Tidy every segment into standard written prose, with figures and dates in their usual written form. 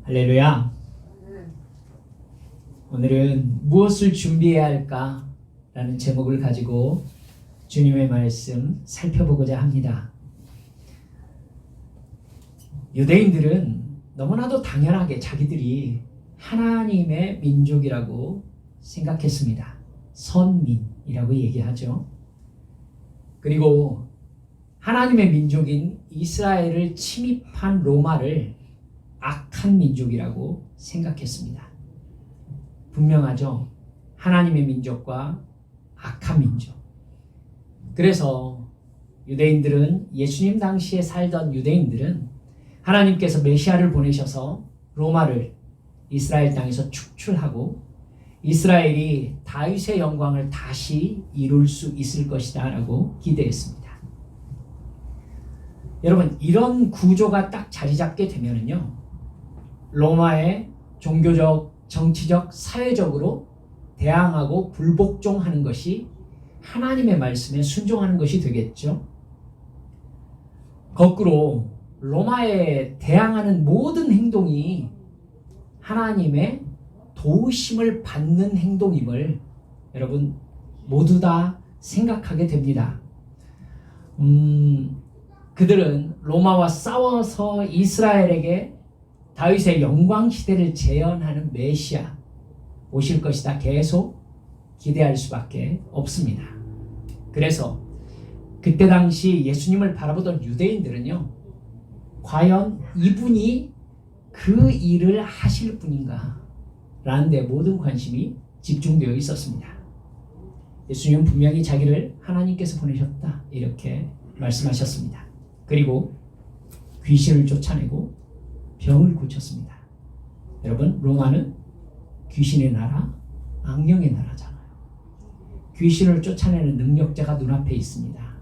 할렐루야. 오늘은 무엇을 준비해야 할까? 라는 제목을 가지고 주님의 말씀 살펴보고자 합니다. 유대인들은 너무나도 당연하게 자기들이 하나님의 민족이라고 생각했습니다. 선민이라고 얘기하죠. 그리고 하나님의 민족인 이스라엘을 침입한 로마를 악한 민족이라고 생각했습니다. 분명하죠. 하나님의 민족과 악한 민족. 그래서 유대인들은, 예수님 당시에 살던 유대인들은 하나님께서 메시아를 보내셔서 로마를 이스라엘 땅에서 축출하고 이스라엘이 다윗의 영광을 다시 이룰 수 있을 것이다 라고 기대했습니다. 여러분, 이런 구조가 딱 자리 잡게 되면은요, 로마의 종교적, 정치적, 사회적으로 대항하고 불복종하는 것이 하나님의 말씀에 순종하는 것이 되겠죠. 거꾸로 로마에 대항하는 모든 행동이 하나님의 도우심을 받는 행동임을 여러분 모두 다 생각하게 됩니다. 그들은 로마와 싸워서 이스라엘에게 다윗의 영광 시대를 재현하는 메시아 오실 것이다 계속 기대할 수밖에 없습니다. 그래서 그때 당시 예수님을 바라보던 유대인들은요, 과연 이분이 그 일을 하실 분인가 라는 데 모든 관심이 집중되어 있었습니다. 예수님은 분명히 자기를 하나님께서 보내셨다 이렇게 말씀하셨습니다. 그리고 귀신을 쫓아내고 병을 고쳤습니다. 여러분, 로마는 귀신의 나라, 악령의 나라잖아요. 귀신을 쫓아내는 능력자가 눈앞에 있습니다.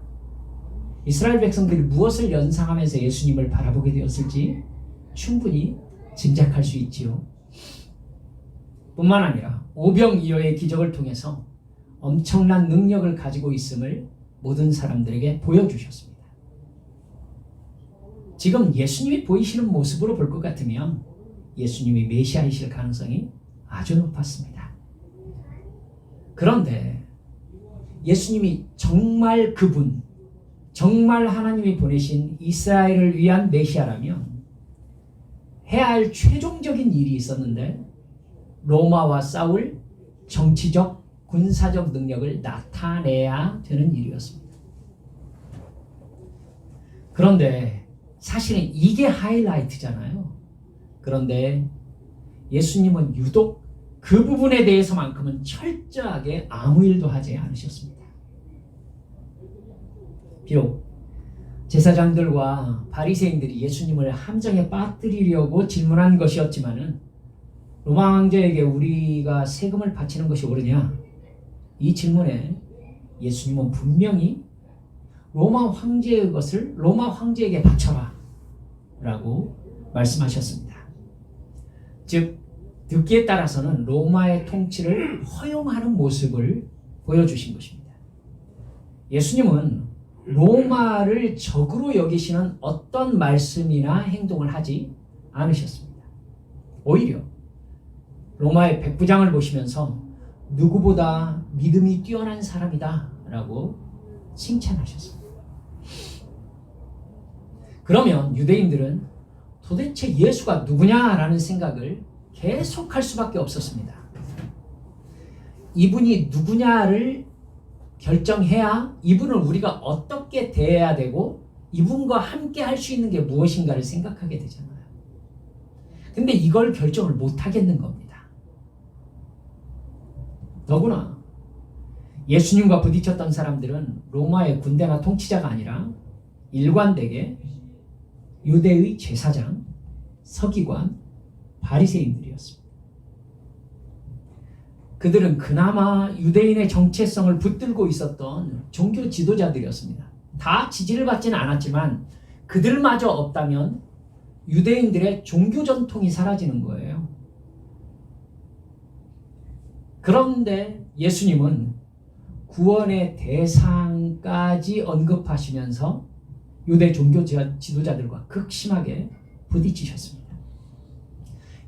이스라엘 백성들이 무엇을 연상하면서 예수님을 바라보게 되었을지 충분히 짐작할 수 있지요. 뿐만 아니라 오병이어의 기적을 통해서 엄청난 능력을 가지고 있음을 모든 사람들에게 보여주셨습니다. 지금 예수님이 보이시는 모습으로 볼 것 같으면 예수님이 메시아이실 가능성이 아주 높았습니다. 그런데 예수님이 정말 그분, 정말 하나님이 보내신 이스라엘을 위한 메시아라면 해야 할 최종적인 일이 있었는데, 로마와 싸울 정치적, 군사적 능력을 나타내야 되는 일이었습니다. 그런데 사실은 이게 하이라이트잖아요. 그런데 예수님은 유독 그 부분에 대해서만큼은 철저하게 아무 일도 하지 않으셨습니다. 비록 제사장들과 바리새인들이 예수님을 함정에 빠뜨리려고 질문한 것이었지만은, 로마 황제에게 우리가 세금을 바치는 것이 옳으냐? 이 질문에 예수님은 분명히 로마 황제의 것을 로마 황제에게 바쳐라 라고 말씀하셨습니다. 즉, 듣기에 따라서는 로마의 통치를 허용하는 모습을 보여주신 것입니다. 예수님은 로마를 적으로 여기시는 어떤 말씀이나 행동을 하지 않으셨습니다. 오히려 로마의 백부장을 보시면서 누구보다 믿음이 뛰어난 사람이다 라고 칭찬하셨습니다. 그러면 유대인들은 도대체 예수가 누구냐라는 생각을 계속할 수밖에 없었습니다. 이분이 누구냐를 결정해야 이분을 우리가 어떻게 대해야 되고 이분과 함께 할 수 있는 게 무엇인가를 생각하게 되잖아요. 근데 이걸 결정을 못 하겠는 겁니다. 더구나 예수님과 부딪혔던 사람들은 로마의 군대나 통치자가 아니라 일관되게 유대의 제사장, 서기관, 바리새인들이었습니다. 그들은 그나마 유대인의 정체성을 붙들고 있었던 종교 지도자들이었습니다. 다 지지를 받지는 않았지만 그들마저 없다면 유대인들의 종교 전통이 사라지는 거예요. 그런데 예수님은 구원의 대상까지 언급하시면서 유대 종교 지도자들과 극심하게 부딪히셨습니다.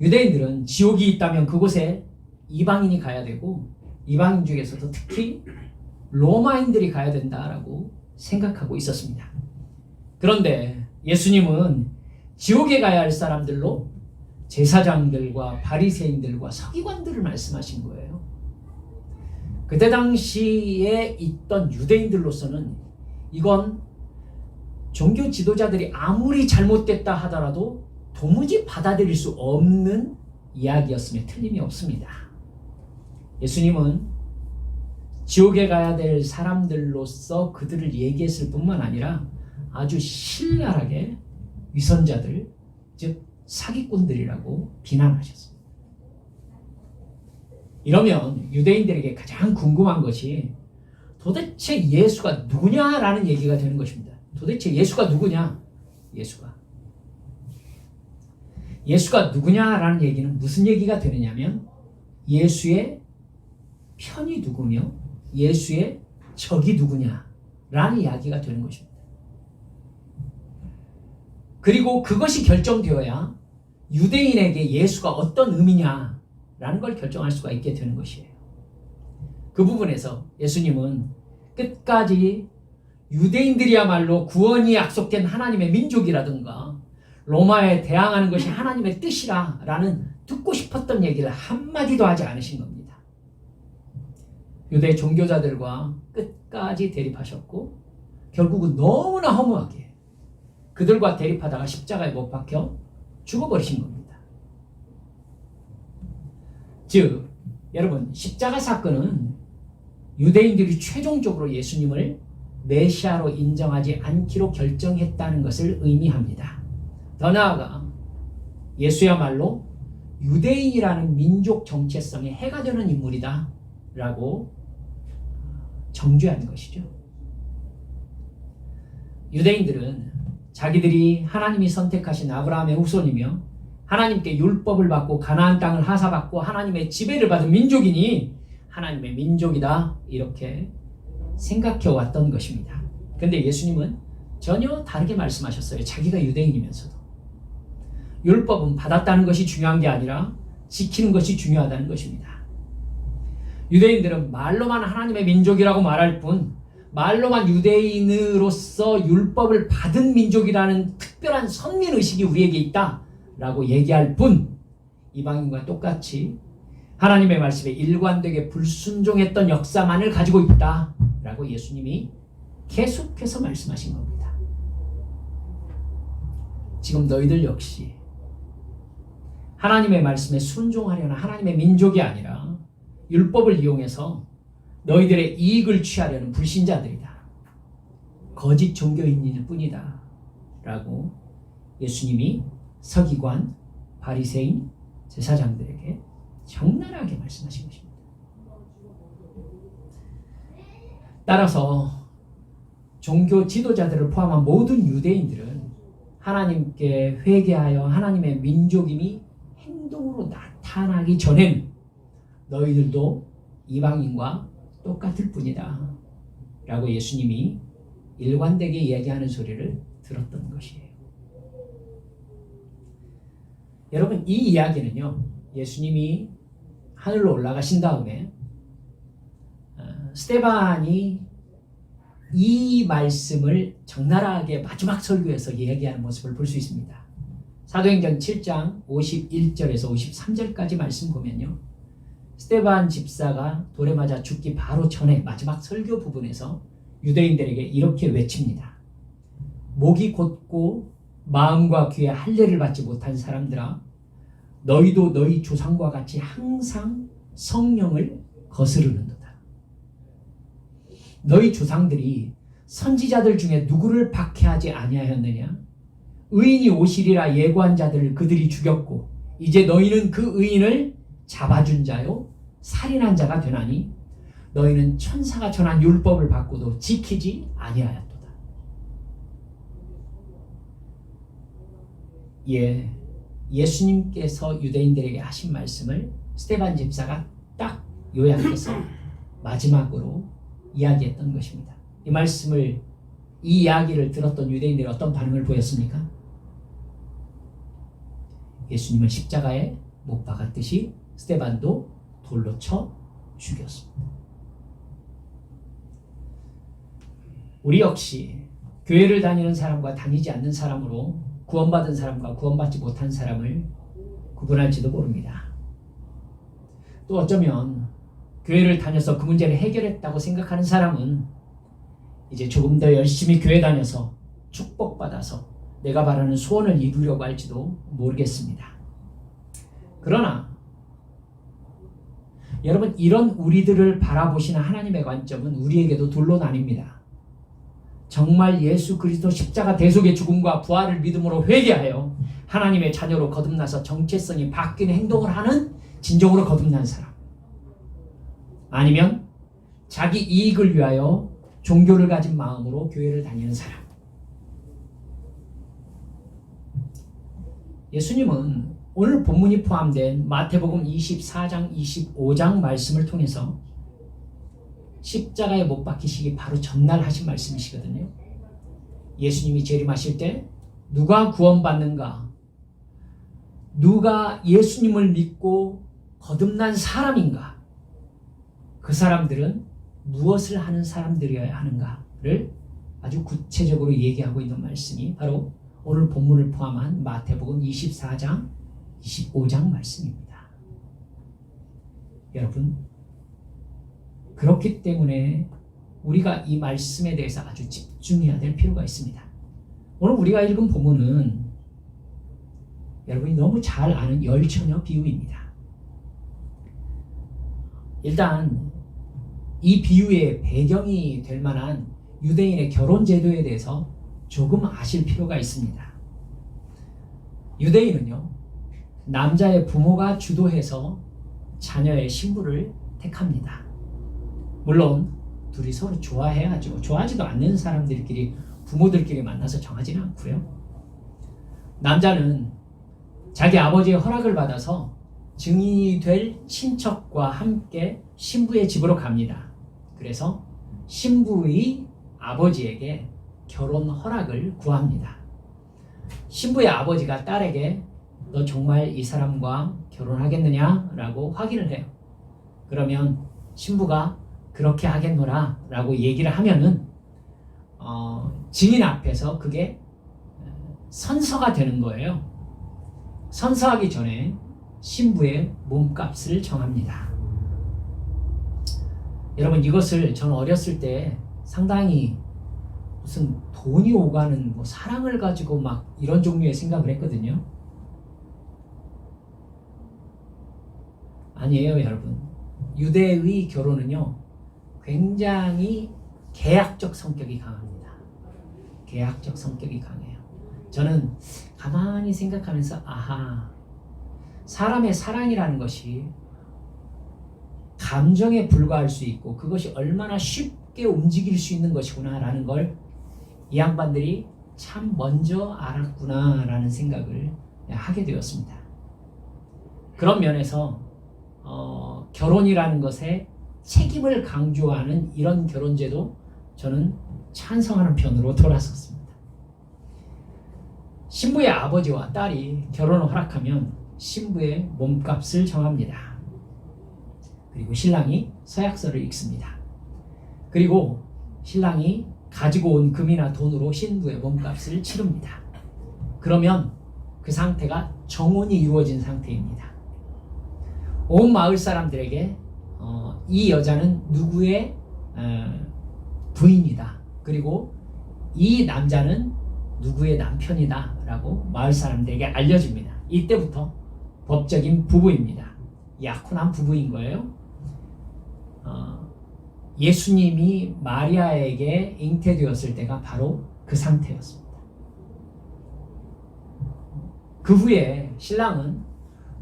유대인들은 지옥이 있다면 그곳에 이방인이 가야 되고 이방인 중에서도 특히 로마인들이 가야 된다라고 생각하고 있었습니다. 그런데 예수님은 지옥에 가야 할 사람들로 제사장들과 바리새인들과 서기관들을 말씀하신 거예요. 그때 당시에 있던 유대인들로서는 이건 종교 지도자들이 아무리 잘못됐다 하더라도 도무지 받아들일 수 없는 이야기였음에 틀림이 없습니다. 예수님은 지옥에 가야 될 사람들로서 그들을 얘기했을 뿐만 아니라 아주 신랄하게 위선자들, 즉 사기꾼들이라고 비난하셨습니다. 이러면 유대인들에게 가장 궁금한 것이 도대체 예수가 누구냐라는 얘기가 되는 것입니다. 도대체 예수가 누구냐? 예수가 누구냐라는 얘기는 무슨 얘기가 되느냐면 예수의 편이 누구며 예수의 적이 누구냐라는 이야기가 되는 것입니다. 그리고 그것이 결정되어야 유대인에게 예수가 어떤 의미냐라는 걸 결정할 수가 있게 되는 것이에요. 그 부분에서 예수님은 끝까지 유대인들이야말로 구원이 약속된 하나님의 민족이라든가 로마에 대항하는 것이 하나님의 뜻이라라는 듣고 싶었던 얘기를 한마디도 하지 않으신 겁니다. 유대 종교자들과 끝까지 대립하셨고 결국은 너무나 허무하게 그들과 대립하다가 십자가에 못 박혀 죽어버리신 겁니다. 즉 여러분 십자가 사건은 유대인들이 최종적으로 예수님을 메시아로 인정하지 않기로 결정했다는 것을 의미합니다. 더 나아가 예수야말로 유대인이라는 민족 정체성에 해가 되는 인물이다 라고 정죄한 것이죠. 유대인들은 자기들이 하나님이 선택하신 아브라함의 후손이며 하나님께 율법을 받고 가나안 땅을 하사받고 하나님의 지배를 받은 민족이니 하나님의 민족이다 이렇게 생각해 왔던 것입니다. 그런데 예수님은 전혀 다르게 말씀하셨어요. 자기가 유대인이면서도 율법은 받았다는 것이 중요한 게 아니라 지키는 것이 중요하다는 것입니다. 유대인들은 말로만 하나님의 민족이라고 말할 뿐 말로만 유대인으로서 율법을 받은 민족이라는 특별한 선민의식이 우리에게 있다라고 얘기할 뿐 이방인과 똑같이 하나님의 말씀에 일관되게 불순종했던 역사만을 가지고 있다라고 예수님이 계속해서 말씀하신 겁니다. 지금 너희들 역시 하나님의 말씀에 순종하려는 하나님의 민족이 아니라 율법을 이용해서 너희들의 이익을 취하려는 불신자들이다. 거짓 종교인일 뿐이다. 라고 예수님이 서기관, 바리새인, 제사장들에게 적나라하게 말씀하신 것입니다. 따라서 종교 지도자들을 포함한 모든 유대인들은 하나님께 회개하여 하나님의 민족임이 행동으로 나타나기 전엔 너희들도 이방인과 똑같을 뿐이다 라고 예수님이 일관되게 이야기하는 소리를 들었던 것이에요. 여러분 이 이야기는요 예수님이 하늘로 올라가신 다음에 스데반이 이 말씀을 적나라하게 마지막 설교에서 이야기하는 모습을 볼 수 있습니다. 사도행전 7장 51절에서 53절까지 말씀 보면요 스데반 집사가 돌에 맞아 죽기 바로 전에 마지막 설교 부분에서 유대인들에게 이렇게 외칩니다. 목이 곧고 마음과 귀에 할례를 받지 못한 사람들아 너희도 너희 조상과 같이 항상 성령을 거스르는도다. 너희 조상들이 선지자들 중에 누구를 박해하지 아니하였느냐? 의인이 오시리라 예고한 자들을 그들이 죽였고 이제 너희는 그 의인을 잡아준 자요 살인한 자가 되나니 너희는 천사가 전한 율법을 받고도 지키지 아니하였도다. 예수님께서 유대인들에게 하신 말씀을 스데반 집사가 딱 요약해서 마지막으로 이야기했던 것입니다. 이 말씀을 이 이야기를 들었던 유대인들이 어떤 반응을 보였습니까? 예수님은 십자가에 못 박았듯이 스데반도 돌로 쳐 죽였습니다. 우리 역시 교회를 다니는 사람과 다니지 않는 사람으로 구원받은 사람과 구원받지 못한 사람을 구분할지도 모릅니다. 또 어쩌면 교회를 다녀서 그 문제를 해결했다고 생각하는 사람은 이제 조금 더 열심히 교회 다녀서 축복받아서 내가 바라는 소원을 이루려고 할지도 모르겠습니다. 그러나 여러분, 이런 우리들을 바라보시는 하나님의 관점은 우리에게도 둘로 나뉩니다. 정말 예수 그리스도 십자가 대속의 죽음과 부활을 믿음으로 회개하여 하나님의 자녀로 거듭나서 정체성이 바뀌는 행동을 하는 진정으로 거듭난 사람, 아니면 자기 이익을 위하여 종교를 가진 마음으로 교회를 다니는 사람. 예수님은 오늘 본문이 포함된 마태복음 24장 25장 말씀을 통해서 십자가에 못 박히시기 바로 전날 하신 말씀이시거든요. 예수님이 재림하실 때 누가 구원받는가? 누가 예수님을 믿고 거듭난 사람인가? 그 사람들은 무엇을 하는 사람들이어야 하는가를 아주 구체적으로 얘기하고 있는 말씀이 바로 오늘 본문을 포함한 마태복음 24장 25장 말씀입니다. 여러분, 그렇기 때문에 우리가 이 말씀에 대해서 아주 집중해야 될 필요가 있습니다. 오늘 우리가 읽은 본문은 여러분이 너무 잘 아는 열처녀 비유입니다. 일단 이 비유의 배경이 될 만한 유대인의 결혼 제도에 대해서 조금 아실 필요가 있습니다. 유대인은요, 남자의 부모가 주도해서 자녀의 신부를 택합니다. 물론 둘이 서로 좋아해야죠. 좋아하지도 않는 사람들끼리, 부모들끼리 만나서 정하지는 않고요. 남자는 자기 아버지의 허락을 받아서 증인이 될 친척과 함께 신부의 집으로 갑니다. 그래서 신부의 아버지에게 결혼 허락을 구합니다. 신부의 아버지가 딸에게 너 정말 이 사람과 결혼하겠느냐? 라고 확인을 해요. 그러면 신부가 그렇게 하겠노라 라고 얘기를 하면은 증인 앞에서 그게 선서가 되는 거예요. 선서하기 전에 신부의 몸값을 정합니다. 여러분, 이것을 저는 어렸을 때 상당히 무슨 돈이 오가는 사랑을 가지고 막 이런 종류의 생각을 했거든요. 아니에요, 여러분. 유대의 결혼은요, 굉장히 계약적 성격이 강합니다. 계약적 성격이 강해요. 저는 가만히 생각하면서 사람의 사랑이라는 것이 감정에 불과할 수 있고 그것이 얼마나 쉽게 움직일 수 있는 것이구나 라는 걸 이 양반들이 참 먼저 알았구나 라는 생각을 하게 되었습니다. 그런 면에서 결혼이라는 것에 책임을 강조하는 이런 결혼제도 저는 찬성하는 편으로 돌아섰습니다. 신부의 아버지와 딸이 결혼을 허락하면 신부의 몸값을 정합니다. 그리고 신랑이 서약서를 읽습니다. 그리고 신랑이 가지고 온 금이나 돈으로 신부의 몸값을 치릅니다. 그러면 그 상태가 정혼이 이루어진 상태입니다. 온 마을 사람들에게 이 여자는 누구의 부인이다. 그리고 이 남자는 누구의 남편이다 라고 마을 사람들에게 알려줍니다. 이때부터 법적인 부부입니다. 약혼한 부부인 거예요. 예수님이 마리아에게 잉태되었을 때가 바로 그 상태였습니다. 그 후에 신랑은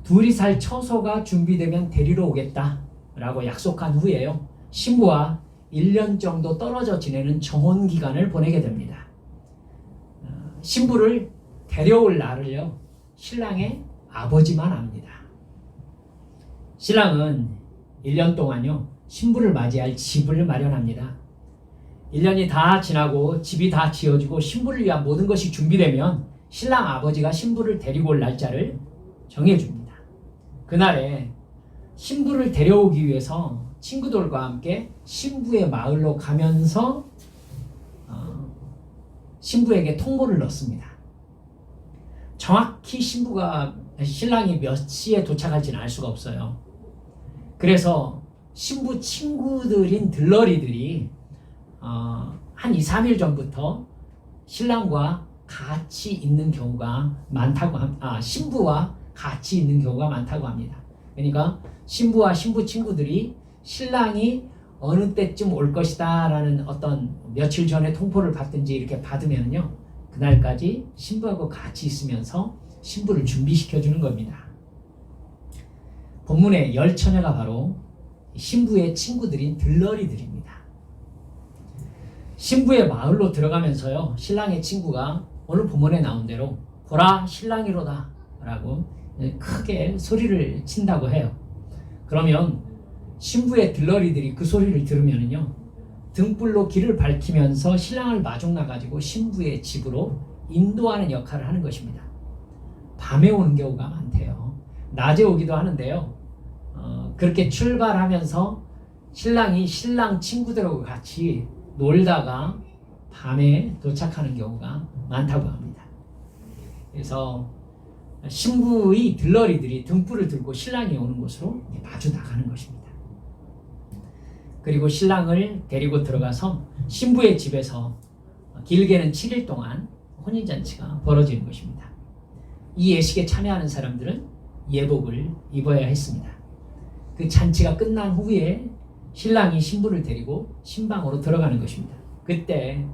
둘이 살 처소가 준비되면 데리러 오겠다 라고 약속한 후에요, 신부와 1년 정도 떨어져 지내는 정혼 기간을 보내게 됩니다. 신부를 데려올 날을요, 신랑의 아버지만 압니다. 신랑은 1년 동안요, 신부를 맞이할 집을 마련합니다. 1년이 다 지나고 집이 다 지어지고 신부를 위한 모든 것이 준비되면 신랑 아버지가 신부를 데리고 올 날짜를 정해줍니다. 그날에 신부를 데려오기 위해서 친구들과 함께 신부의 마을로 가면서 신부에게 통보를 넣습니다. 정확히 신랑이 몇 시에 도착할지는 알 수가 없어요. 그래서 신부 친구들인 들러리들이 한 2, 3일 전부터 신랑과 같이 있는 경우가 많다고 신부와 같이 있는 경우가 많다고 합니다. 그러니까 신부와 신부 친구들이 신랑이 어느 때쯤 올 것이다 라는 어떤 며칠 전에 통보를 받든지 이렇게 받으면요, 그날까지 신부하고 같이 있으면서 신부를 준비시켜 주는 겁니다. 본문의 열 처녀가 바로 신부의 친구들인 들러리들입니다. 신부의 마을로 들어가면서요, 신랑의 친구가 오늘 본문에 나온 대로 보라 신랑이로다 라고 크게 소리를 친다고 해요. 그러면 신부의 들러리들이 그 소리를 들으면요, 등불로 길을 밝히면서 신랑을 마중나가지고 신부의 집으로 인도하는 역할을 하는 것입니다. 밤에 오는 경우가 많대요. 낮에 오기도 하는데요, 그렇게 출발하면서 신랑이 신랑 친구들하고 같이 놀다가 밤에 도착하는 경우가 많다고 합니다. 그래서 신부의 들러리들이 등불을 들고 신랑이 오는 곳으로 마주 나가는 것입니다. 그리고 신랑을 데리고 들어가서 신부의 집에서 길게는 7일 동안 혼인잔치가 벌어지는 것입니다. 이 예식에 참여하는 사람들은 예복을 입어야 했습니다. 그 잔치가 끝난 후에 신랑이 신부를 데리고 신방으로 들어가는 것입니다. 그때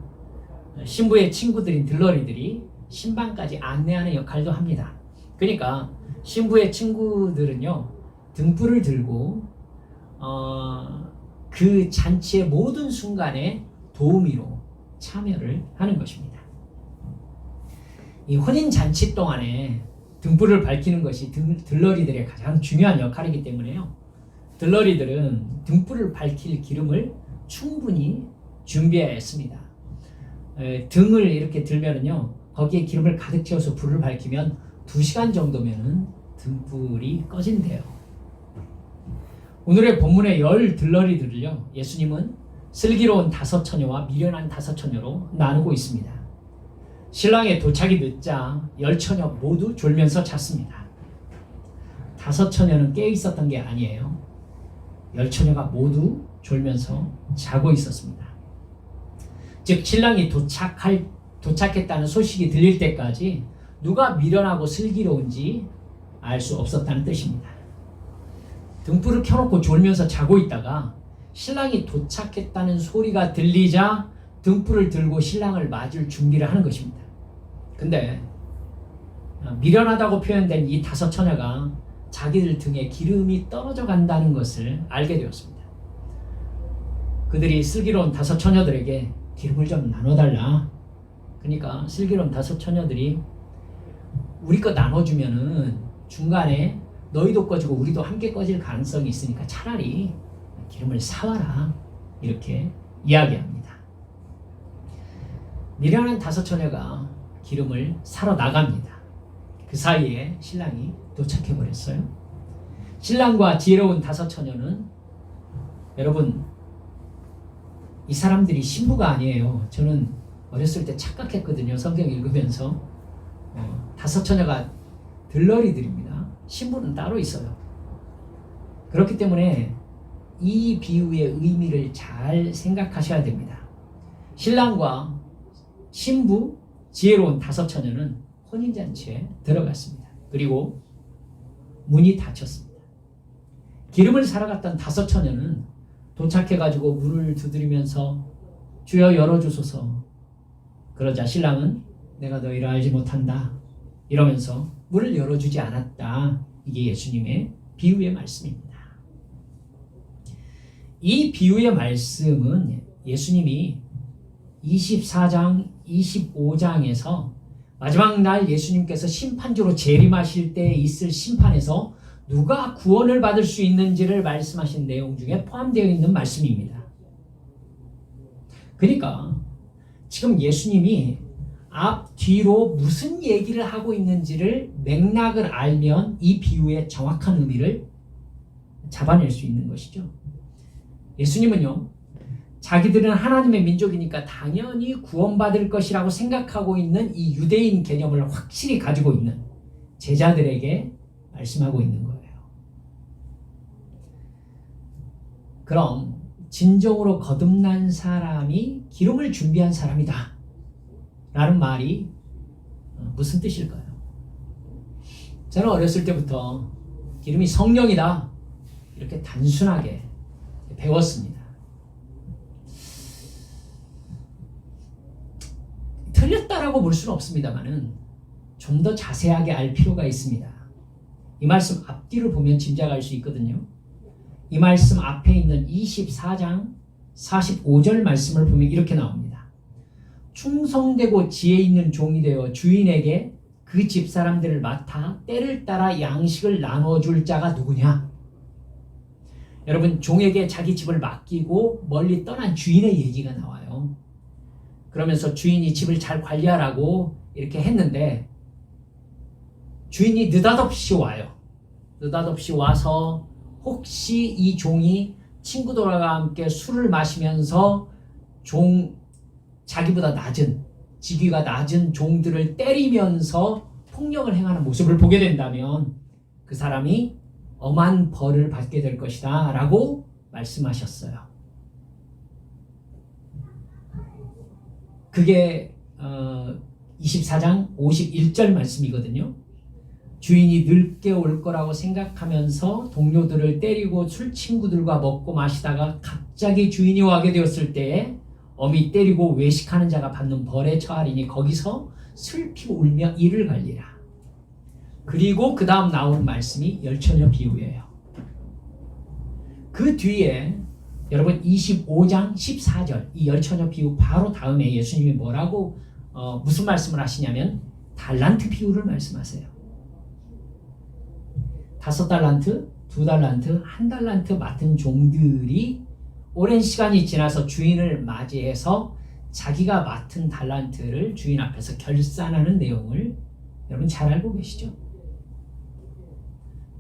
신부의 친구들인 들러리들이 신방까지 안내하는 역할도 합니다. 그러니까 신부의 친구들은요, 등불을 들고 그 잔치의 모든 순간에 도우미로 참여를 하는 것입니다. 이 혼인 잔치 동안에 등불을 밝히는 것이 들러리들의 가장 중요한 역할이기 때문에요, 들러리들은 등불을 밝힐 기름을 충분히 준비해야 했습니다. 등을 이렇게 들면은요, 거기에 기름을 가득 채워서 불을 밝히면 2시간 정도면은 등불이 꺼진대요. 오늘의 본문의 열 들러리들을요, 예수님은 슬기로운 5 처녀와 미련한 5 처녀로 나누고 있습니다. 신랑의 도착이 늦자 10 처녀 모두 졸면서 잤습니다. 5 처녀는 깨어 있었던 게 아니에요. 10 처녀가 모두 졸면서 자고 있었습니다. 즉 신랑이 도착했다는 소식이 들릴 때까지 누가 미련하고 슬기로운지 알 수 없었다는 뜻입니다. 등불을 켜놓고 졸면서 자고 있다가 신랑이 도착했다는 소리가 들리자 등불을 들고 신랑을 맞을 준비를 하는 것입니다. 근데 미련하다고 표현된 이 5 처녀가 자기들 등에 기름이 떨어져 간다는 것을 알게 되었습니다. 그들이 슬기로운 5 처녀들에게 기름을 좀 나눠달라. 그러니까 슬기로운 5 처녀들이 우리 거 나눠주면은 중간에 너희도 꺼지고 우리도 함께 꺼질 가능성이 있으니까 차라리 기름을 사와라, 이렇게 이야기합니다. 미련한 5 처녀가 기름을 사러 나갑니다. 그 사이에 신랑이 도착해버렸어요. 신랑과 지혜로운 5 처녀는, 여러분, 이 사람들이 신부가 아니에요. 저는 어렸을 때 착각했거든요. 성경 읽으면서 5 처녀가 들러리들입니다. 신부는 따로 있어요. 그렇기 때문에 이 비유의 의미를 잘 생각하셔야 됩니다. 신랑과 신부, 지혜로운 5 처녀는 혼인잔치에 들어갔습니다. 그리고 문이 닫혔습니다. 기름을 사러 갔던 5 처녀는 도착해가지고 문을 두드리면서 주여 열어주소서. 그러자 신랑은 내가 너희를 알지 못한다 이러면서 문을 열어주지 않았다. 이게 예수님의 비유의 말씀입니다. 이 비유의 말씀은 예수님이 24장, 25장에서 마지막 날 예수님께서 심판주로 재림하실 때 있을 심판에서 누가 구원을 받을 수 있는지를 말씀하신 내용 중에 포함되어 있는 말씀입니다. 그러니까 지금 예수님이 앞, 뒤로 무슨 얘기를 하고 있는지를 맥락을 알면 이 비유의 정확한 의미를 잡아낼 수 있는 것이죠. 예수님은요, 자기들은 하나님의 민족이니까 당연히 구원받을 것이라고 생각하고 있는 이 유대인 개념을 확실히 가지고 있는 제자들에게 말씀하고 있는 거예요. 그럼 진정으로 거듭난 사람이 기름을 준비한 사람이다 라는 말이 무슨 뜻일까요? 저는 어렸을 때부터 기름이 성령이다 이렇게 단순하게 배웠습니다. 틀렸다라고 볼 수는 없습니다만은 좀 더 자세하게 알 필요가 있습니다. 이 말씀 앞뒤를 보면 짐작할 수 있거든요. 이 말씀 앞에 있는 24장 45절 말씀을 보면 이렇게 나옵니다. 충성되고 지혜 있는 종이 되어 주인에게 그 집 사람들을 맡아 때를 따라 양식을 나눠줄 자가 누구냐? 여러분, 종에게 자기 집을 맡기고 멀리 떠난 주인의 얘기가 나와요. 그러면서 주인이 집을 잘 관리하라고 이렇게 했는데 주인이 느닷없이 와요. 느닷없이 와서 혹시 이 종이 친구들과 함께 술을 마시면서 자기보다 낮은, 직위가 낮은 종들을 때리면서 폭력을 행하는 모습을 보게 된다면 그 사람이 엄한 벌을 받게 될 것이다 라고 말씀하셨어요. 그게 24장 51절 말씀이거든요. 주인이 늦게 올 거라고 생각하면서 동료들을 때리고 술 친구들과 먹고 마시다가 갑자기 주인이 와게 되었을 때에 엄히 때리고 외식하는 자가 받는 벌에 처하리니 거기서 슬피고 울며 이를 갈리라. 그리고 그 다음 나오는 말씀이 열처녀 비유예요. 그 뒤에 여러분 25장 14절 이 열처녀 비유 바로 다음에 예수님이 뭐라고 무슨 말씀을 하시냐면 달란트 비유를 말씀하세요. 5달란트, 2달란트, 1달란트 맡은 종들이 오랜 시간이 지나서 주인을 맞이해서 자기가 맡은 달란트를 주인 앞에서 결산하는 내용을 여러분 잘 알고 계시죠?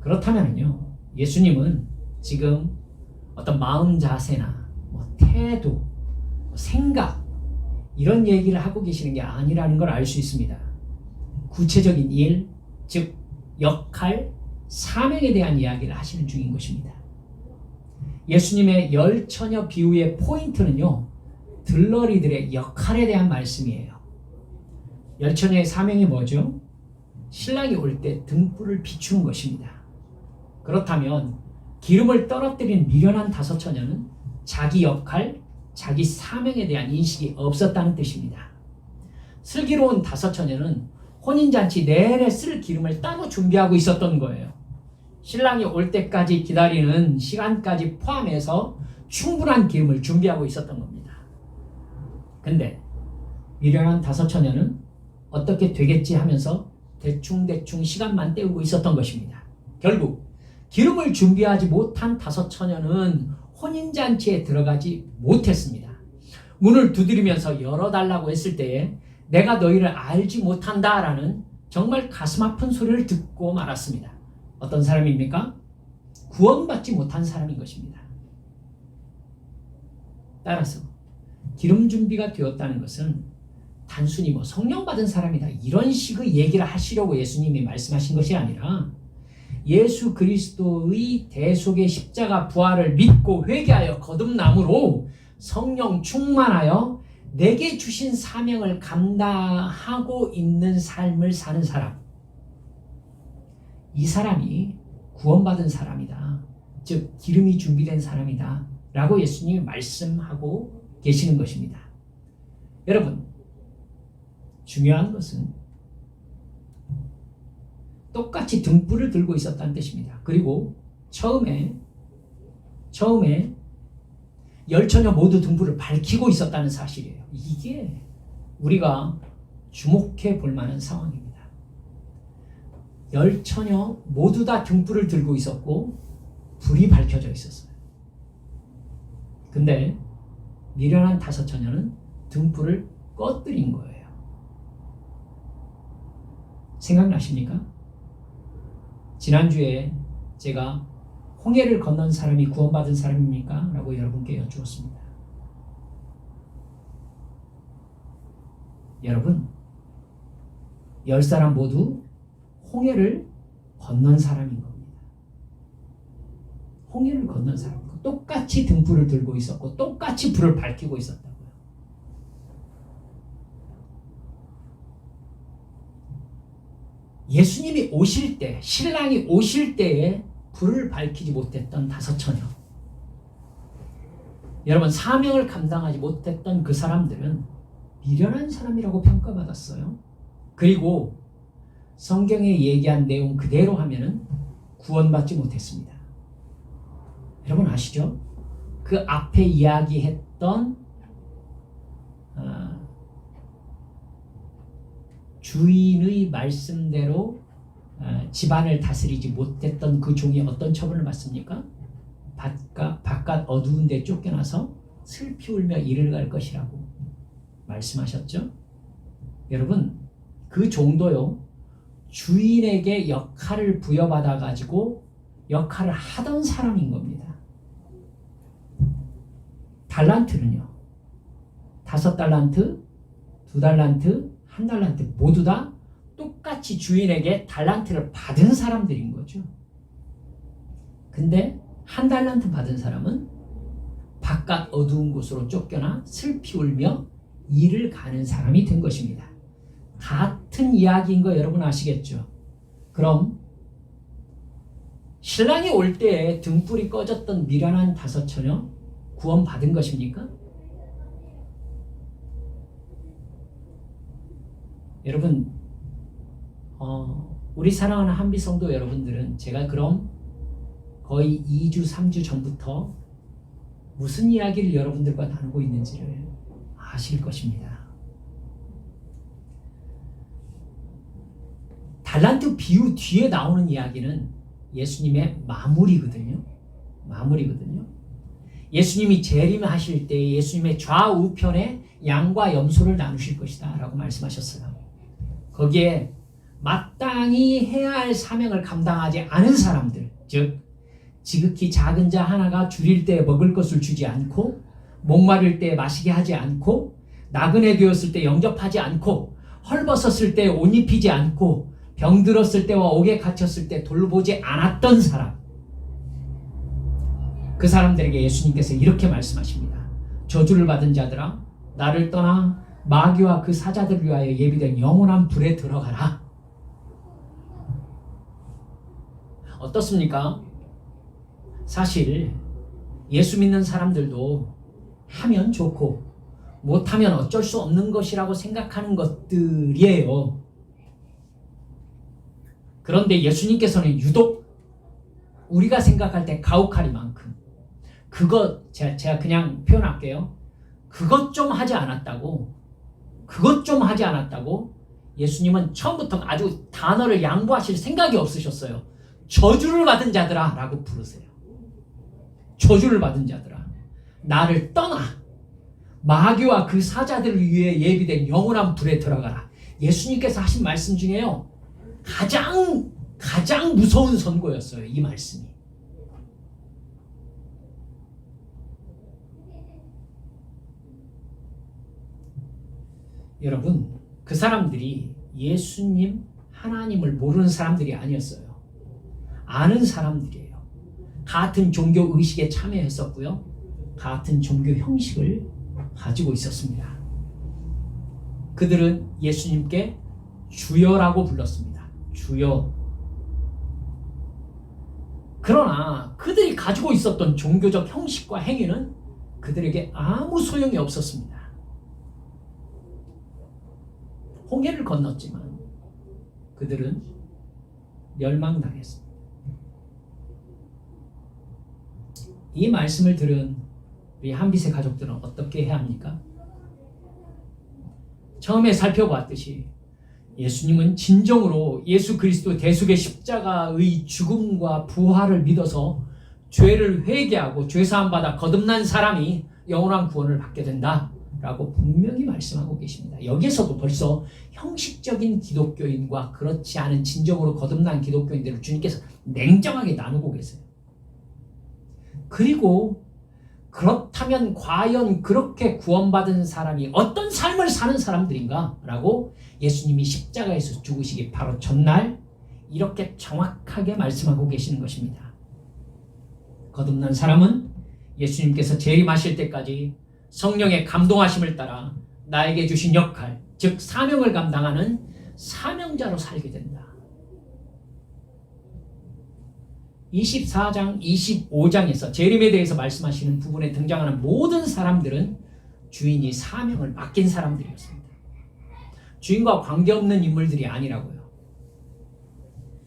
그렇다면요, 예수님은 지금 어떤 마음 자세나 태도, 생각 이런 얘기를 하고 계시는 게 아니라는 걸 알 수 있습니다. 구체적인 일, 즉 역할, 사명에 대한 이야기를 하시는 중인 것입니다. 예수님의 열처녀 비유의 포인트는요, 들러리들의 역할에 대한 말씀이에요. 열처녀의 사명이 뭐죠? 신랑이 올 때 등불을 비추는 것입니다. 그렇다면 기름을 떨어뜨린 미련한 5처녀는 자기 역할, 자기 사명에 대한 인식이 없었다는 뜻입니다. 슬기로운 5처녀는 혼인잔치 내내 쓸 기름을 따로 준비하고 있었던 거예요. 신랑이 올 때까지 기다리는 시간까지 포함해서 충분한 기름을 준비하고 있었던 겁니다. 근데 미련한 5처녀는 어떻게 되겠지 하면서 대충 시간만 때우고 있었던 것입니다. 결국 기름을 준비하지 못한 5처녀는 혼인잔치에 들어가지 못했습니다. 문을 두드리면서 열어달라고 했을 때에 내가 너희를 알지 못한다라는 정말 가슴 아픈 소리를 듣고 말았습니다. 어떤 사람입니까? 구원받지 못한 사람인 것입니다. 따라서 기름 준비가 되었다는 것은 단순히 성령 받은 사람이다 이런 식의 얘기를 하시려고 예수님이 말씀하신 것이 아니라 예수 그리스도의 대속의 십자가 부활을 믿고 회개하여 거듭남으로 성령 충만하여 내게 주신 사명을 감당하고 있는 삶을 사는 사람, 이 사람이 구원받은 사람이다. 즉 기름이 준비된 사람이다 라고 예수님이 말씀하고 계시는 것입니다. 여러분, 중요한 것은 똑같이 등불을 들고 있었다는 뜻입니다. 그리고 처음에 열처녀 모두 등불을 밝히고 있었다는 사실이에요. 이게 우리가 주목해 볼 만한 상황입니다. 열처녀 모두 다 등불을 들고 있었고 불이 밝혀져 있었어요. 근데 미련한 5처녀는 등불을 꺼뜨린 거예요. 생각나십니까? 지난주에 제가 홍해를 건넌 사람이 구원받은 사람입니까? 라고 여러분께 여쭈었습니다. 여러분, 10사람 모두 홍해를 건넌 사람인 겁니다. 홍해를 건넌 사람이고 똑같이 등불을 들고 있었고 똑같이 불을 밝히고 있었다고요. 예수님이 오실 때, 신랑이 오실 때에 불을 밝히지 못했던 5 처녀. 여러분, 사명을 감당하지 못했던 그 사람들은 미련한 사람이라고 평가받았어요. 그리고 성경에 얘기한 내용 그대로 하면은 구원받지 못했습니다. 여러분 아시죠? 그 앞에 이야기했던 주인의 말씀대로 집안을 다스리지 못했던 그 종이 어떤 처분을 받습니까? 바깥 어두운 데 쫓겨나서 슬피 울며 이를 갈 것이라고 말씀하셨죠? 여러분, 그 종도요, 주인에게 역할을 부여받아 가지고 역할을 하던 사람인 겁니다. 달란트는요, 5달란트, 2달란트, 1달란트 모두 다 똑같이 주인에게 달란트를 받은 사람들인 거죠. 근데 1달란트 받은 사람은 바깥 어두운 곳으로 쫓겨나 슬피 울며 일을 가는 사람이 된 것입니다. 같은 이야기인 거 여러분 아시겠죠? 그럼 신랑이 올 때에 등불이 꺼졌던 미련한 5 처녀 구원받은 것입니까? 여러분, 우리 사랑하는 한비성도 여러분들은 제가 그럼 거의 2주, 3주 전부터 무슨 이야기를 여러분들과 나누고 있는지를 아실 것입니다. 달란트 비유 뒤에 나오는 이야기는 예수님의 마무리거든요. 예수님이 재림하실 때 예수님의 좌우편에 양과 염소를 나누실 것이다 라고 말씀하셨어요. 거기에 마땅히 해야 할 사명을 감당하지 않은 사람들, 즉 지극히 작은 자 하나가 줄일 때 먹을 것을 주지 않고, 목마를 때 마시게 하지 않고, 나그네 되었을 때 영접하지 않고, 헐벗었을 때 옷 입히지 않고, 병들었을 때와 옥에 갇혔을 때 돌보지 않았던 사람, 그 사람들에게 예수님께서 이렇게 말씀하십니다. 저주를 받은 자들아, 나를 떠나 마귀와 그 사자들을 위하여 예비된 영원한 불에 들어가라. 어떻습니까? 사실 예수 믿는 사람들도 하면 좋고 못하면 어쩔 수 없는 것이라고 생각하는 것들이에요. 그런데 예수님께서는 유독 우리가 생각할 때 가혹하리만큼 제가 그냥 표현할게요. 그것 좀 하지 않았다고 예수님은 처음부터 아주 단어를 양보하실 생각이 없으셨어요. 저주를 받은 자들아 라고 부르세요. 저주를 받은 자들아, 나를 떠나 마귀와 그 사자들을 위해 예비된 영원한 불에 들어가라. 예수님께서 하신 말씀 중에요, 가장 무서운 선고였어요. 이 말씀이. 여러분, 그 사람들이 예수님, 하나님을 모르는 사람들이 아니었어요. 아는 사람들이에요. 같은 종교 의식에 참여했었고요, 같은 종교 형식을 가지고 있었습니다. 그들은 예수님께 주여라고 불렀습니다. 주여. 그러나 그들이 가지고 있었던 종교적 형식과 행위는 그들에게 아무 소용이 없었습니다. 홍해를 건넜지만 그들은 멸망당했습니다. 이 말씀을 들은 우리 한빛의 가족들은 어떻게 해야 합니까? 처음에 살펴봤듯이 예수님은 진정으로 예수 그리스도 대속의 십자가의 죽음과 부활을 믿어서 죄를 회개하고 죄사함 받아 거듭난 사람이 영원한 구원을 받게 된다 라고 분명히 말씀하고 계십니다. 여기에서도 벌써 형식적인 기독교인과 그렇지 않은 진정으로 거듭난 기독교인들을 주님께서 냉정하게 나누고 계세요. 그리고 그렇다면 과연 그렇게 구원받은 사람이 어떤 삶을 사는 사람들인가? 라고 예수님이 십자가에서 죽으시기 바로 전날 이렇게 정확하게 말씀하고 계시는 것입니다. 거듭난 사람은 예수님께서 재림하실 때까지 성령의 감동하심을 따라 나에게 주신 역할, 즉 사명을 감당하는 사명자로 살게 된다. 24장, 25장에서 재림에 대해서 말씀하시는 부분에 등장하는 모든 사람들은 주인이 사명을 맡긴 사람들이었습니다. 주인과 관계없는 인물들이 아니라고요.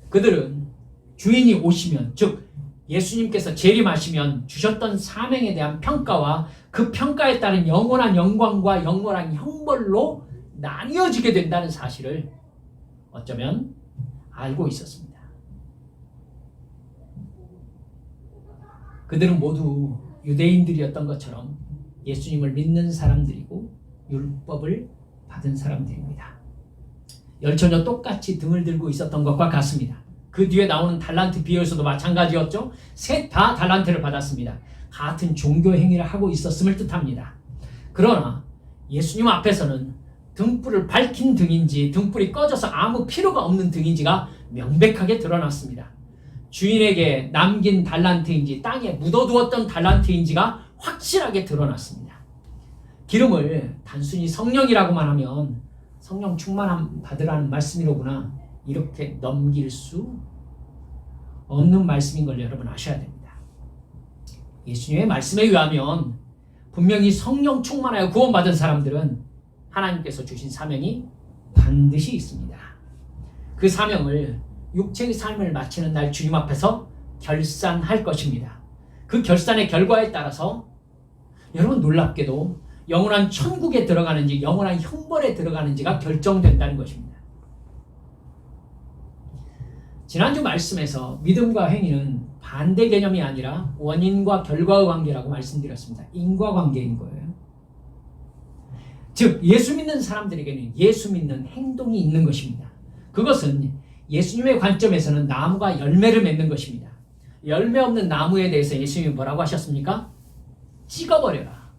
그들은 주인이 오시면, 즉 예수님께서 재림하시면 주셨던 사명에 대한 평가와 그 평가에 따른 영원한 영광과 영원한 형벌로 나뉘어지게 된다는 사실을 어쩌면 알고 있었습니다. 그들은 모두 유대인들이었던 것처럼 예수님을 믿는 사람들이고 율법을 받은 사람들입니다. 열처녀 똑같이 등을 들고 있었던 것과 같습니다. 그 뒤에 나오는 달란트 비유에서도 마찬가지였죠. 셋 다 달란트를 받았습니다. 같은 종교 행위를 하고 있었음을 뜻합니다. 그러나 예수님 앞에서는 등불을 밝힌 등인지 등불이 꺼져서 아무 필요가 없는 등인지가 명백하게 드러났습니다. 주인에게 남긴 달란트인지 땅에 묻어두었던 달란트인지가 확실하게 드러났습니다. 기름을 단순히 성령이라고만 하면 성령 충만함 받으라는 말씀이로구나, 이렇게 넘길 수 없는 말씀인 걸 여러분 아셔야 됩니다. 예수님의 말씀에 의하면 분명히 성령 충만하여 구원받은 사람들은 하나님께서 주신 사명이 반드시 있습니다. 그 사명을 육체의 삶을 마치는 날 주님 앞에서 결산할 것입니다. 그 결산의 결과에 따라서 여러분 놀랍게도 영원한 천국에 들어가는지 영원한 형벌에 들어가는지가 결정된다는 것입니다. 지난주 말씀에서 믿음과 행위는 반대 개념이 아니라 원인과 결과의 관계라고 말씀드렸습니다. 인과관계인 거예요. 즉 예수 믿는 사람들에게는 예수 믿는 행동이 있는 것입니다. 그것은 예수님의 관점에서는 나무가 열매를 맺는 것입니다. 열매 없는 나무에 대해서 예수님이 뭐라고 하셨습니까? 찍어버려라.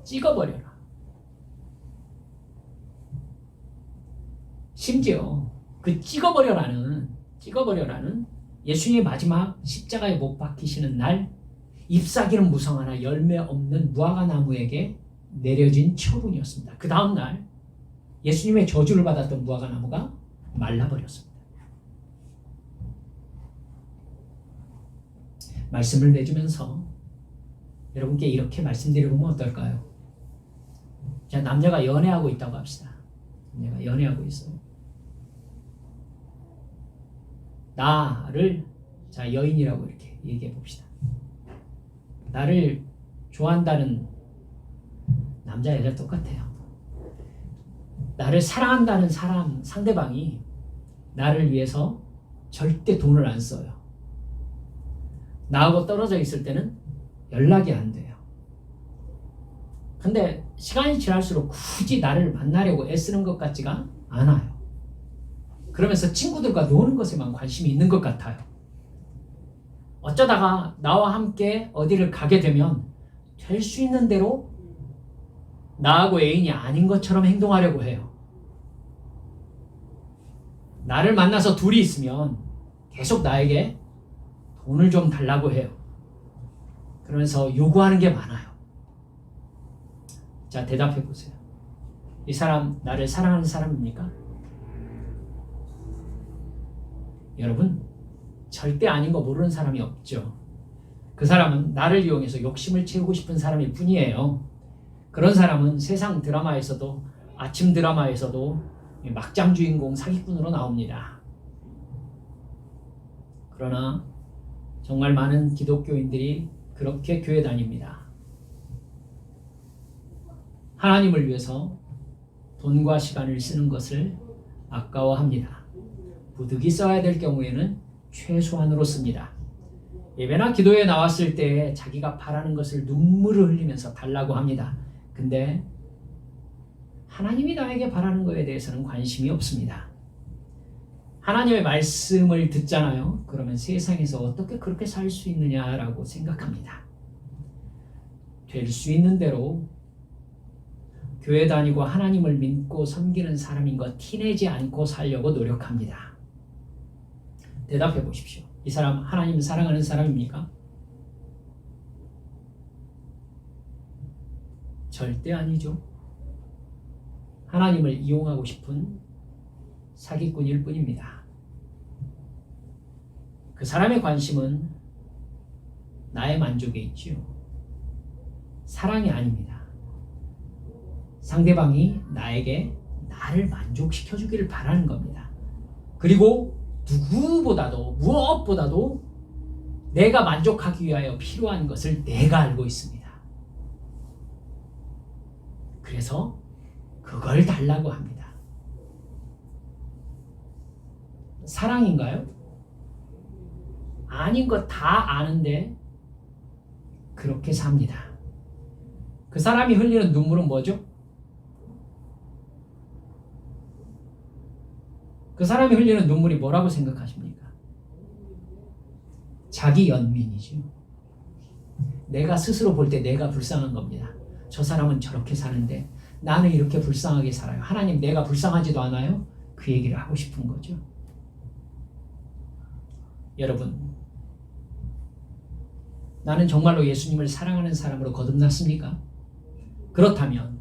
찍어버려라. 심지어 그 찍어버려라는 예수님의 마지막 십자가에 못 박히시는 날 잎사귀는 무성하나 열매 없는 무화과 나무에게 내려진 처분이었습니다. 그 다음 날 예수님의 저주를 받았던 무화과 나무가 말라버렸습니다. 말씀을 내주면서 여러분께 이렇게 말씀드려보면 어떨까요? 자, 남녀가 연애하고 있다고 합시다. 남녀가 연애하고 있어요. 나를 자 여인이라고 이렇게 얘기해 봅시다. 나를 좋아한다는 남자 여자 똑같아요. 나를 사랑한다는 사람 상대방이 나를 위해서 절대 돈을 안 써요. 나하고 떨어져 있을 때는 연락이 안 돼요. 근데 시간이 지날수록 굳이 나를 만나려고 애쓰는 것 같지가 않아요. 그러면서 친구들과 노는 것에만 관심이 있는 것 같아요. 어쩌다가 나와 함께 어디를 가게 되면 될 수 있는 대로 나하고 애인이 아닌 것처럼 행동하려고 해요. 나를 만나서 둘이 있으면 계속 나에게 돈을 좀 달라고 해요. 그러면서 요구하는 게 많아요. 자, 대답해 보세요. 이 사람 나를 사랑하는 사람입니까? 여러분, 절대 아닌 거 모르는 사람이 없죠. 그 사람은 나를 이용해서 욕심을 채우고 싶은 사람일 뿐이에요. 그런 사람은 세상 드라마에서도, 아침 드라마에서도 막장 주인공 사기꾼으로 나옵니다. 그러나 정말 많은 기독교인들이 그렇게 교회 다닙니다. 하나님을 위해서 돈과 시간을 쓰는 것을 아까워합니다. 부득이 써야 될 경우에는 최소한으로 씁니다. 예배나 기도에 나왔을 때 자기가 바라는 것을 눈물을 흘리면서 달라고 합니다. 근데 하나님이 나에게 바라는 것에 대해서는 관심이 없습니다. 하나님의 말씀을 듣잖아요. 그러면 세상에서 어떻게 그렇게 살 수 있느냐라고 생각합니다. 될 수 있는 대로 교회 다니고 하나님을 믿고 섬기는 사람인 것 티내지 않고 살려고 노력합니다. 대답해 보십시오. 이 사람 하나님 사랑하는 사람입니까? 절대 아니죠. 하나님을 이용하고 싶은 사기꾼일 뿐입니다. 그 사람의 관심은 나의 만족에 있지요. 사랑이 아닙니다. 상대방이 나에게 나를 만족시켜주기를 바라는 겁니다. 그리고 누구보다도 무엇보다도 내가 만족하기 위하여 필요한 것을 내가 알고 있습니다. 그래서 그걸 달라고 합니다. 사랑인가요? 아닌 것 다 아는데 그렇게 삽니다. 그 사람이 흘리는 눈물은 뭐죠? 그 사람이 흘리는 눈물이 뭐라고 생각하십니까? 자기 연민이죠. 내가 스스로 볼 때 내가 불쌍한 겁니다. 저 사람은 저렇게 사는데 나는 이렇게 불쌍하게 살아요. 하나님 내가 불쌍하지도 않아요? 그 얘기를 하고 싶은 거죠. 여러분, 나는 정말로 예수님을 사랑하는 사람으로 거듭났습니까? 그렇다면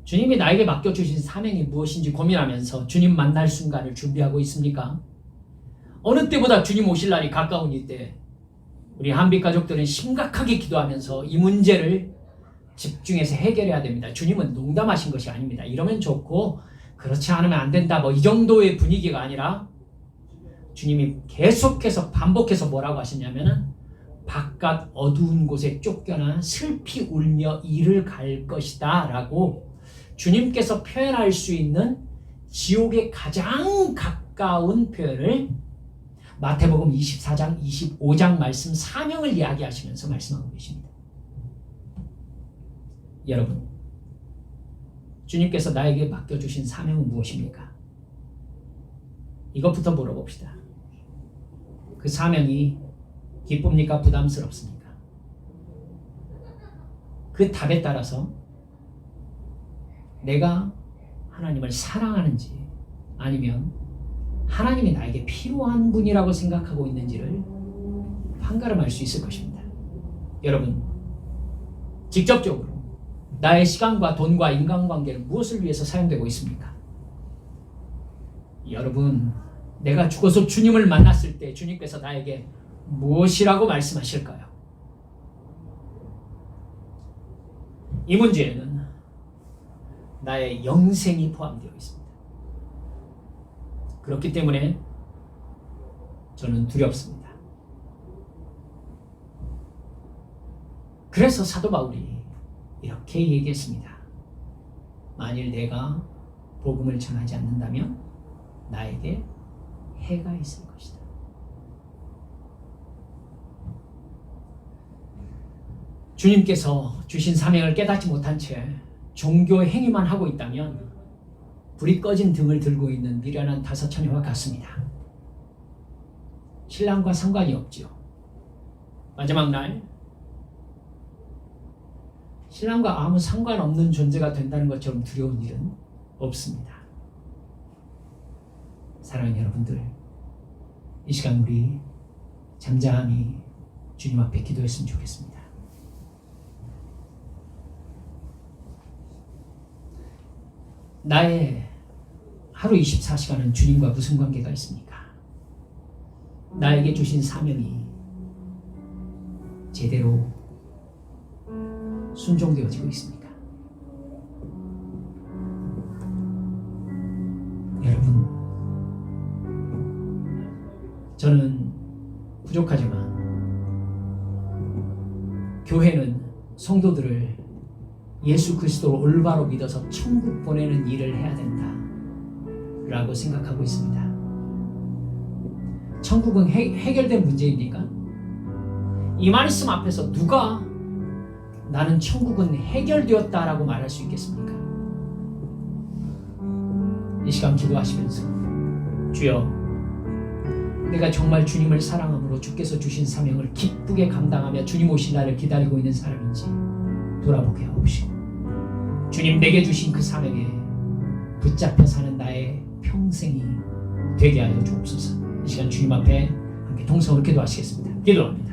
주님이 나에게 맡겨주신 사명이 무엇인지 고민하면서 주님 만날 순간을 준비하고 있습니까? 어느 때보다 주님 오실 날이 가까운 이때 우리 한빛 가족들은 심각하게 기도하면서 이 문제를 집중해서 해결해야 됩니다. 주님은 농담하신 것이 아닙니다. 이러면 좋고 그렇지 않으면 안 된다 뭐 이 정도의 분위기가 아니라 주님이 계속해서 반복해서 뭐라고 하셨냐면은 바깥 어두운 곳에 쫓겨나 슬피 울며 이를 갈 것이다 라고 주님께서 표현할 수 있는 지옥에 가장 가까운 표현을 마태복음 24장 25장 말씀 사명을 이야기하시면서 말씀하고 계십니다. 여러분, 주님께서 나에게 맡겨주신 사명은 무엇입니까? 이것부터 물어봅시다. 그 사명이 기쁩니까? 부담스럽습니까? 그 답에 따라서 내가 하나님을 사랑하는지 아니면 하나님이 나에게 필요한 분이라고 생각하고 있는지를 판가름할 수 있을 것입니다. 여러분, 직접적으로 나의 시간과 돈과 인간관계는 무엇을 위해서 사용되고 있습니까? 여러분, 내가 죽어서 주님을 만났을 때 주님께서 나에게 무엇이라고 말씀하실까요? 이 문제에는 나의 영생이 포함되어 있습니다. 그렇기 때문에 저는 두렵습니다. 그래서 사도 바울이 이렇게 얘기했습니다. 만일 내가 복음을 전하지 않는다면 나에게 해가 있을 것이다. 주님께서 주신 사명을 깨닫지 못한 채 종교 행위만 하고 있다면 불이 꺼진 등을 들고 있는 미련한 다섯 처녀와 같습니다. 신랑과 상관이 없지요. 마지막 날 신랑과 아무 상관없는 존재가 된다는 것처럼 두려운 일은 없습니다. 사랑하는 여러분들, 이 시간 우리 잠잠히 주님 앞에 기도했으면 좋겠습니다. 나의 하루 24시간은 주님과 무슨 관계가 있습니까? 나에게 주신 사명이 제대로 순종되어지고 있습니까? 여러분, 저는 부족하지만 교회는 성도들을 예수 그리스도를 올바로 믿어서 천국 보내는 일을 해야 된다 라고 생각하고 있습니다. 천국은 해결된 문제입니까? 이 말씀 앞에서 누가 나는 천국은 해결되었다라고 말할 수 있겠습니까? 이 시간 기도하시면서 주여, 내가 정말 주님을 사랑함으로 주께서 주신 사명을 기쁘게 감당하며 주님 오실 날을 기다리고 있는 사람인지 돌아보게 하옵시고, 주님 내게 주신 그 사명에 붙잡혀 사는 나의 평생이 되게 하여 주옵소서. 이 시간 주님 앞에 함께 동성으로 기도하시겠습니다. 기도합니다.